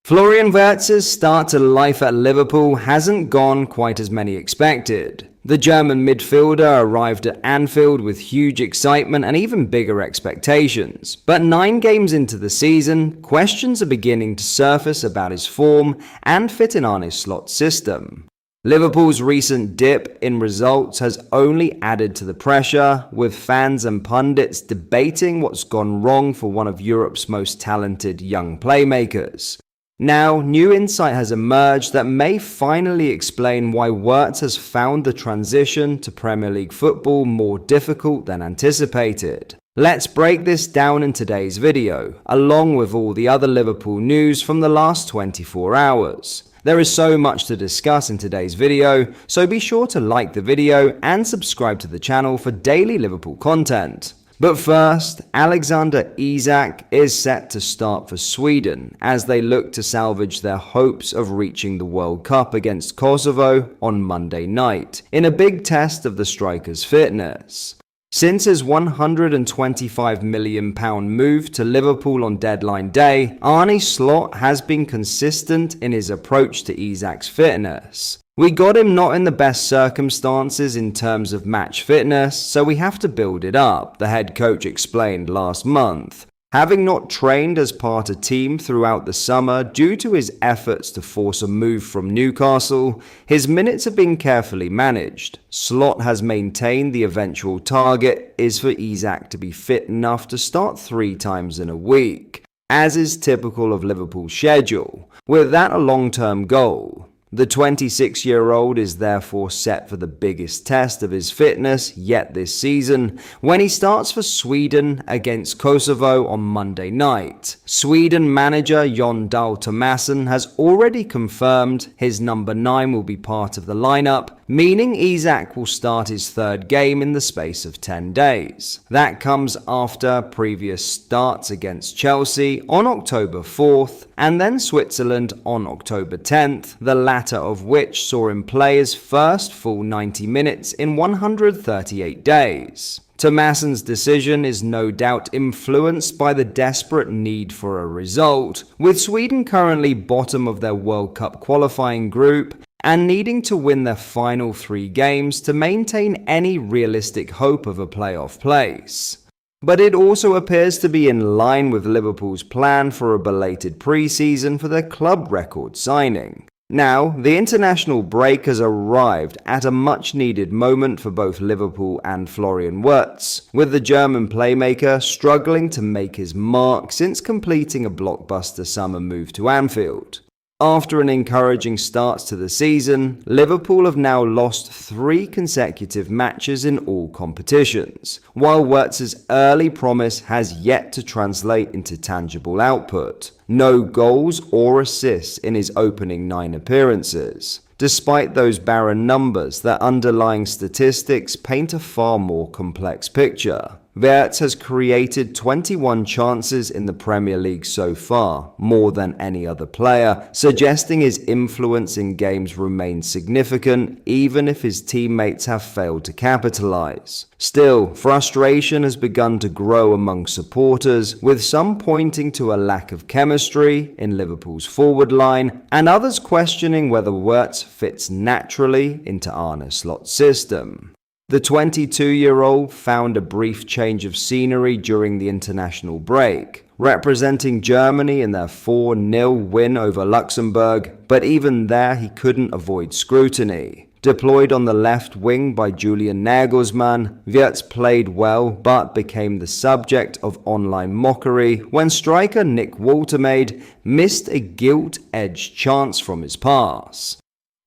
Florian Wirtz's start to life at Liverpool hasn't gone quite as many expected. The German midfielder arrived at Anfield with huge excitement and even bigger expectations. But 9 games into the season, questions are beginning to surface about his form and fit in Arne Slot's system. Liverpool's recent dip in results has only added to the pressure, with fans and pundits debating what's gone wrong for one of Europe's most talented young playmakers. Now, new insight has emerged that may finally explain why Wirtz has found the transition to Premier League football more difficult than anticipated. Let's break this down in today's video, along with all the other Liverpool news from the last 24 hours. There is so much to discuss in today's video, so be sure to like the video and subscribe to the channel for daily Liverpool content. But first, Alexander Isak is set to start for Sweden as they look to salvage their hopes of reaching the World Cup against Kosovo on Monday night, in a big test of the striker's fitness. Since his £125 million move to Liverpool on deadline day, Arne Slot has been consistent in his approach to Isak's fitness. "We got him not in the best circumstances in terms of match fitness, so we have to build it up," the head coach explained last month. Having not trained as part of team throughout the summer due to his efforts to force a move from Newcastle, his minutes have been carefully managed. Slot has maintained the eventual target is for Isak to be fit enough to start 3 times in a week, as is typical of Liverpool's schedule, with that a long-term goal. The 26-year-old is therefore set for the biggest test of his fitness yet this season when he starts for Sweden against Kosovo on Monday night. Sweden manager Jon Dahl Tomasson has already confirmed his number 9 will be part of the lineup, meaning Isak will start his 3rd game in the space of 10 days. That comes after previous starts against Chelsea on October 4th and then Switzerland on October 10th, the latter of which saw him play his first full 90 minutes in 138 days. Tomasson's decision is no doubt influenced by the desperate need for a result, with Sweden currently bottom of their World Cup qualifying group and needing to win their final 3 games to maintain any realistic hope of a playoff place. But it also appears to be in line with Liverpool's plan for a belated pre-season for their club record signing. Now, the international break has arrived at a much-needed moment for both Liverpool and Florian Wirtz, with the German playmaker struggling to make his mark since completing a blockbuster summer move to Anfield. After an encouraging start to the season, Liverpool have now lost 3 consecutive matches in all competitions, while Wirtz's early promise has yet to translate into tangible output. No goals or assists in his opening 9 appearances. Despite those barren numbers, their underlying statistics paint a far more complex picture. Wirtz has created 21 chances in the Premier League so far, more than any other player, suggesting his influence in games remains significant even if his teammates have failed to capitalize. Still, frustration has begun to grow among supporters, with some pointing to a lack of chemistry in Liverpool's forward line and others questioning whether Wirtz fits naturally into Arne Slot's system. The 22-year-old found a brief change of scenery during the international break, representing Germany in their 4-0 win over Luxembourg, but even there he couldn't avoid scrutiny. Deployed on the left wing by Julian Nagelsmann, Wirtz played well but became the subject of online mockery when striker Nick Woltemade missed a gilt-edged chance from his pass.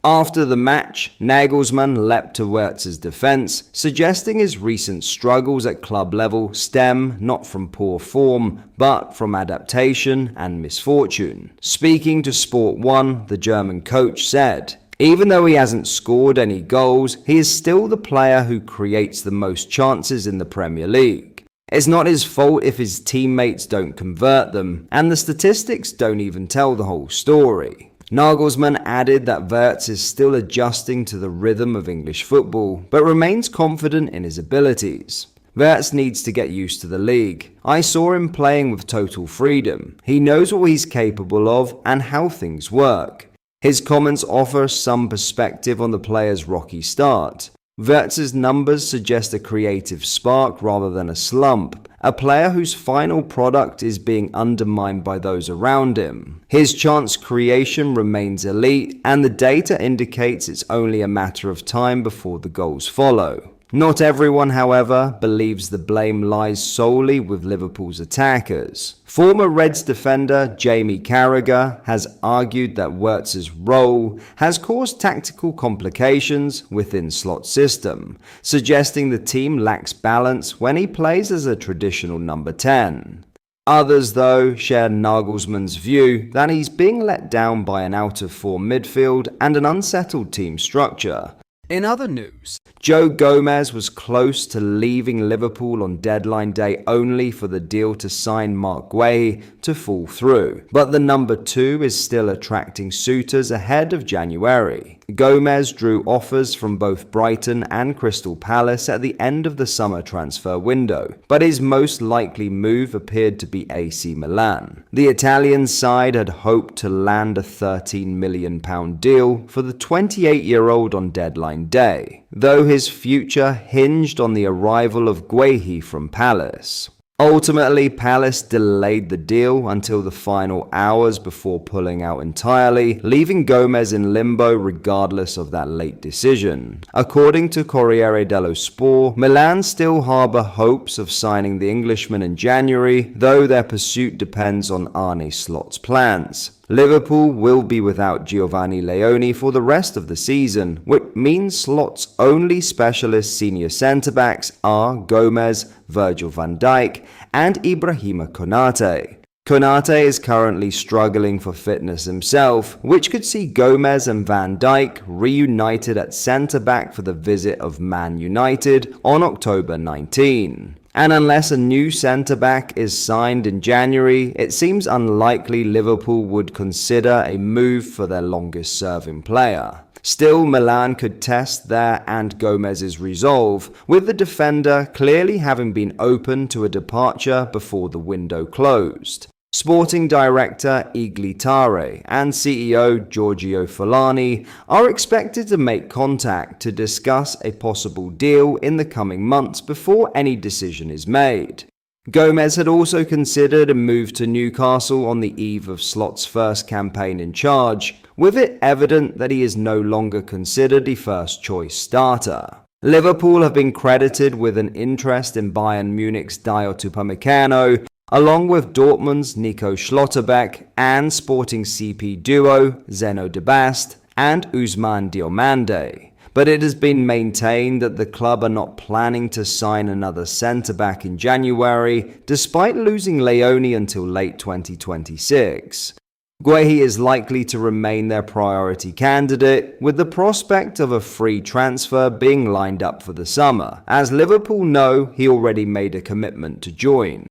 After the match, Nagelsmann leapt to Wirtz's defense, suggesting his recent struggles at club level stem not from poor form, but from adaptation and misfortune. Speaking to Sport 1, the German coach said, "Even though he hasn't scored any goals, he is still the player who creates the most chances in the Premier League. It's not his fault if his teammates don't convert them, and the statistics don't even tell the whole story." Nagelsmann added that Wirtz is still adjusting to the rhythm of English football, but remains confident in his abilities. Wirtz needs to get used to the league. I saw him playing with total freedom. He knows what he's capable of and how things work. His comments offer some perspective on the player's rocky start. Wirtz's numbers suggest a creative spark rather than a slump, a player whose final product is being undermined by those around him. His chance creation remains elite, and the data indicates it's only a matter of time before the goals follow. Not everyone, however, believes the blame lies solely with Liverpool's attackers. Former Reds defender Jamie Carragher has argued that Wirtz's role has caused tactical complications within Slott's system, suggesting the team lacks balance when he plays as a traditional number 10. Others, though, share Nagelsmann's view that he's being let down by an out-of-form midfield and an unsettled team structure. In other news, Joe Gomez was close to leaving Liverpool on deadline day only for the deal to sign Mark Guehi to fall through, but the number 2 is still attracting suitors ahead of January. Gomez drew offers from both Brighton and Crystal Palace at the end of the summer transfer window, but his most likely move appeared to be AC Milan. The Italian side had hoped to land a £13 million deal for the 28-year-old on deadline day, though his future hinged on the arrival of Guehi from Palace. Ultimately, Palace delayed the deal until the final hours before pulling out entirely, leaving Gomez in limbo regardless of that late decision. According to Corriere dello Sport, Milan still harbour hopes of signing the Englishman in January, though their pursuit depends on Arne Slot's plans. Liverpool will be without Giovanni Leone for the rest of the season, which means Slot's only specialist senior centre-backs are Gomez, Virgil van Dijk, and Ibrahima Konate. Konate is currently struggling for fitness himself, which could see Gomez and Van Dijk reunited at centre-back for the visit of Man United on October 19. And unless a new centre-back is signed in January, it seems unlikely Liverpool would consider a move for their longest-serving player. Still, Milan could test their and Gomez's resolve, with the defender clearly having been open to a departure before the window closed. Sporting director Iglitare and CEO Giorgio Fulani are expected to make contact to discuss a possible deal in the coming months before any decision is made. Gomez had also considered a move to Newcastle on the eve of Slot's first campaign in charge, with it evident that he is no longer considered a first-choice starter. Liverpool have been credited with an interest in Bayern Munich's Dayot Upamecano, along with Dortmund's Nico Schlotterbeck and Sporting CP duo Zeno de Bast and Ousmane Diomande. But it has been maintained that the club are not planning to sign another centre-back in January, despite losing Leone until late 2026. Guehi is likely to remain their priority candidate, with the prospect of a free transfer being lined up for the summer, as Liverpool know he already made a commitment to join.